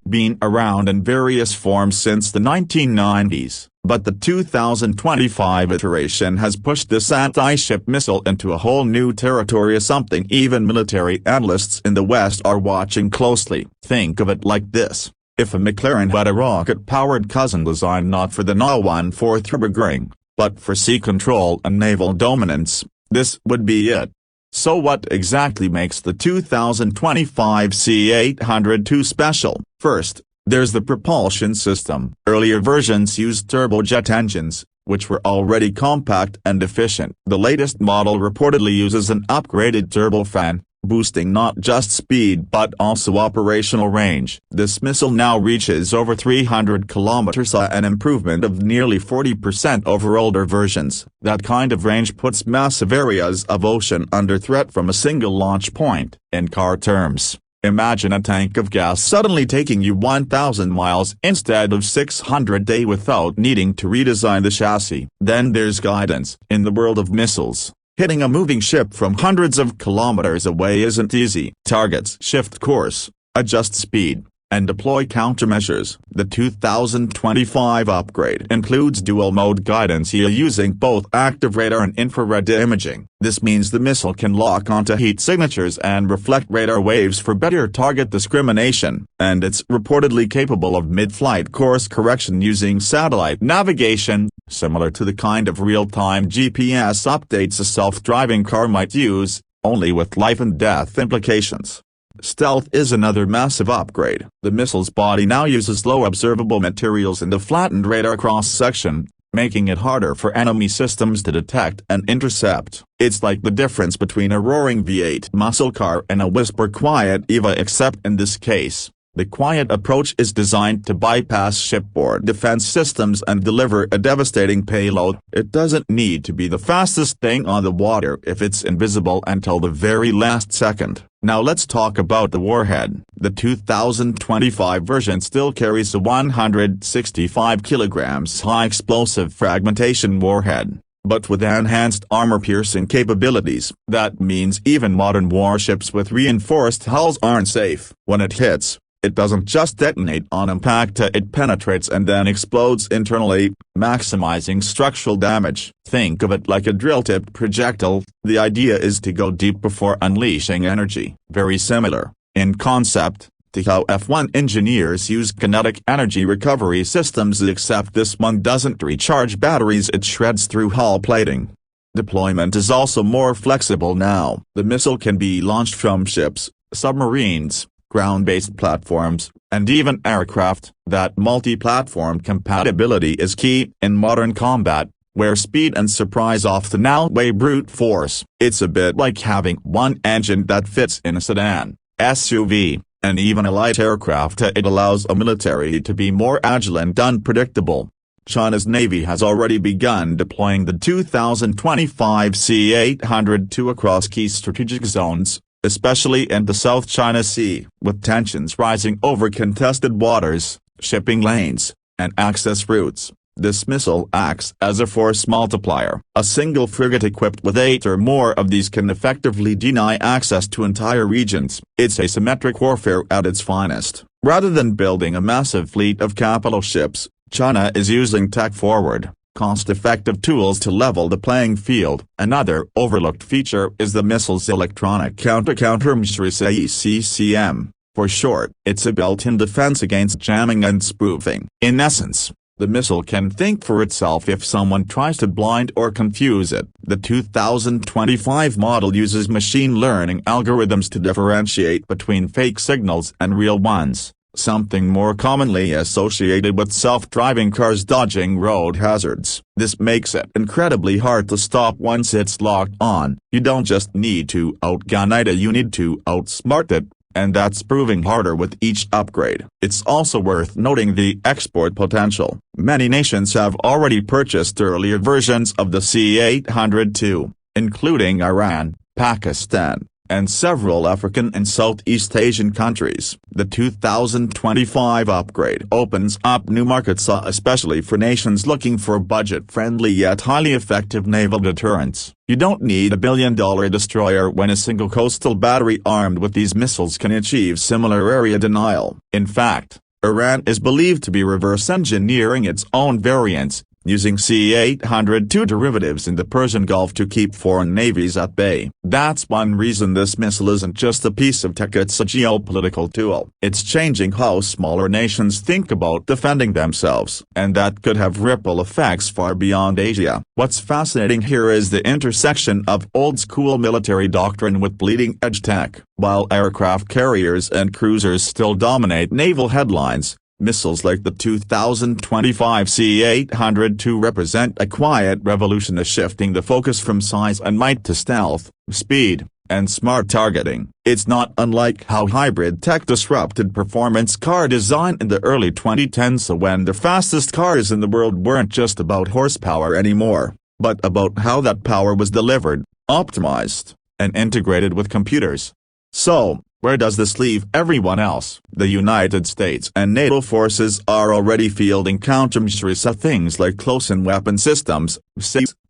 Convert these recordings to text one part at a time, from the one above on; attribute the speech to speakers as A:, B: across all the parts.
A: been around in various forms since the 1990s, but the 2025 iteration has pushed this anti-ship missile into a whole new territory, something even military analysts in the West are watching closely. Think of it like this. If a McLaren had a rocket-powered cousin designed not for the Naval for turboring, but for sea control and naval dominance, this would be it. So what exactly makes the 2025 C-802 special? First, there's the propulsion system. Earlier versions used turbojet engines, which were already compact and efficient. The latest model reportedly uses an upgraded turbofan, boosting not just speed but also operational range. This missile now reaches over 300 kilometers, an improvement of nearly 40% over older versions. That kind of range puts massive areas of ocean under threat from a single launch point. In car terms, imagine a tank of gas suddenly taking you 1,000 miles instead of 600 a day without needing to redesign the chassis. Then there's guidance. In the world of missiles, hitting a moving ship from hundreds of kilometers away isn't easy. Targets shift course, adjust speed, and deploy countermeasures. The 2025 upgrade includes dual-mode guidance using both active radar and infrared imaging. This means the missile can lock onto heat signatures and reflect radar waves for better target discrimination, and it's reportedly capable of mid-flight course correction using satellite navigation, similar to the kind of real-time GPS updates a self-driving car might use, only with life-and-death implications. Stealth is another massive upgrade. The missile's body now uses low observable materials in the flattened radar cross-section, making it harder for enemy systems to detect and intercept. It's like the difference between a roaring V8 muscle car and a whisper quiet EVA, except in this case, the quiet approach is designed to bypass shipboard defense systems and deliver a devastating payload. It doesn't need to be the fastest thing on the water if it's invisible until the very last second. Now let's talk about the warhead. The 2025 version still carries a 165 kilograms high-explosive fragmentation warhead, but with enhanced armor-piercing capabilities. That means even modern warships with reinforced hulls aren't safe. When it hits, it doesn't just detonate on impact, it penetrates and then explodes internally, maximizing structural damage. Think of it like a drill-tipped projectile. The idea is to go deep before unleashing energy. Very similar, in concept, to how F1 engineers use kinetic energy recovery systems, except this one doesn't recharge batteries, it shreds through hull plating. Deployment is also more flexible now. The missile can be launched from ships, submarines, ground-based platforms, and even aircraft. That multi-platform compatibility is key in modern combat, where speed and surprise often outweigh brute force. It's a bit like having one engine that fits in a sedan, SUV, and even a light aircraft. It allows a military to be more agile and unpredictable. China's Navy has already begun deploying the 2025 C-802 across key strategic zones, especially in the South China Sea. With tensions rising over contested waters, shipping lanes, and access routes, this missile acts as a force multiplier. A single frigate equipped with 8 or more of these can effectively deny access to entire regions. It's asymmetric warfare at its finest. Rather than building a massive fleet of capital ships, China is using tech-forward, cost-effective tools to level the playing field. Another overlooked feature is the missile's electronic countermeasures, ECCM, for short. It's a built-in defense against jamming and spoofing. In essence, the missile can think for itself if someone tries to blind or confuse it. The 2025 model uses machine learning algorithms to differentiate between fake signals and real ones, something more commonly associated with self-driving cars dodging road hazards. This makes it incredibly hard to stop once it's locked on. You don't just need to outgun it, you need to outsmart it, and that's proving harder with each upgrade. It's also worth noting the export potential. Many nations have already purchased earlier versions of the C-802, including Iran, Pakistan, and several African and Southeast Asian countries. The 2025 upgrade opens up new markets, especially for nations looking for budget-friendly yet highly effective naval deterrence. You don't need a billion-dollar destroyer when a single coastal battery armed with these missiles can achieve similar area denial. In fact, Iran is believed to be reverse engineering its own variants, using C-802 derivatives in the Persian Gulf to keep foreign navies at bay. That's one reason this missile isn't just a piece of tech, it's a geopolitical tool. It's changing how smaller nations think about defending themselves, and that could have ripple effects far beyond Asia. What's fascinating here is the intersection of old-school military doctrine with bleeding-edge tech. While aircraft carriers and cruisers still dominate naval headlines, missiles like the 2025 C-802 represent a quiet revolution, shifting the focus from size and might to stealth, speed, and smart targeting. It's not unlike how hybrid tech disrupted performance car design in the early 2010s, when the fastest cars in the world weren't just about horsepower anymore, but about how that power was delivered, optimized, and integrated with computers. So, where does this leave everyone else? The United States and NATO forces are already fielding countermeasures of things like close-in weapon systems,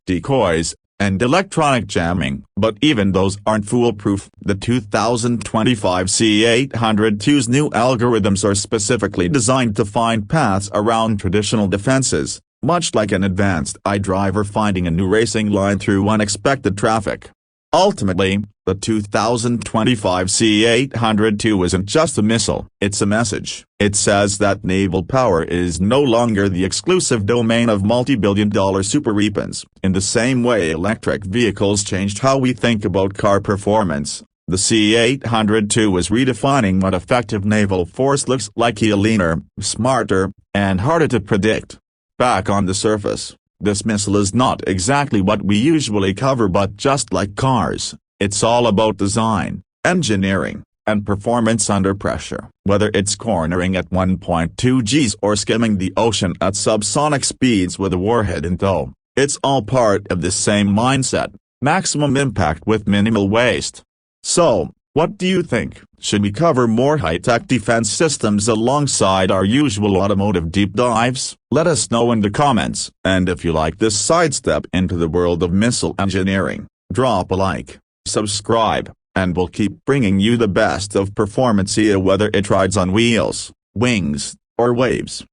A: decoys, and electronic jamming. But even those aren't foolproof. The 2025 C-802's new algorithms are specifically designed to find paths around traditional defenses, much like an advanced iDriver finding a new racing line through unexpected traffic. Ultimately, the 2025 C-802 isn't just a missile, it's a message. It says that naval power is no longer the exclusive domain of multi-billion-dollar super weapons. In the same way electric vehicles changed how we think about car performance, the C-802 is redefining what effective naval force looks like: leaner, smarter, and harder to predict. Back on the surface, this missile is not exactly what we usually cover, but just like cars, it's all about design, engineering, and performance under pressure. Whether it's cornering at 1.2 Gs or skimming the ocean at subsonic speeds with a warhead in tow, it's all part of the same mindset: maximum impact with minimal waste. So, what do you think? Should we cover more high-tech defense systems alongside our usual automotive deep dives? Let us know in the comments. And if you like this sidestep into the world of missile engineering, drop a like, subscribe, and we'll keep bringing you the best of performance, whether it rides on wheels, wings, or waves.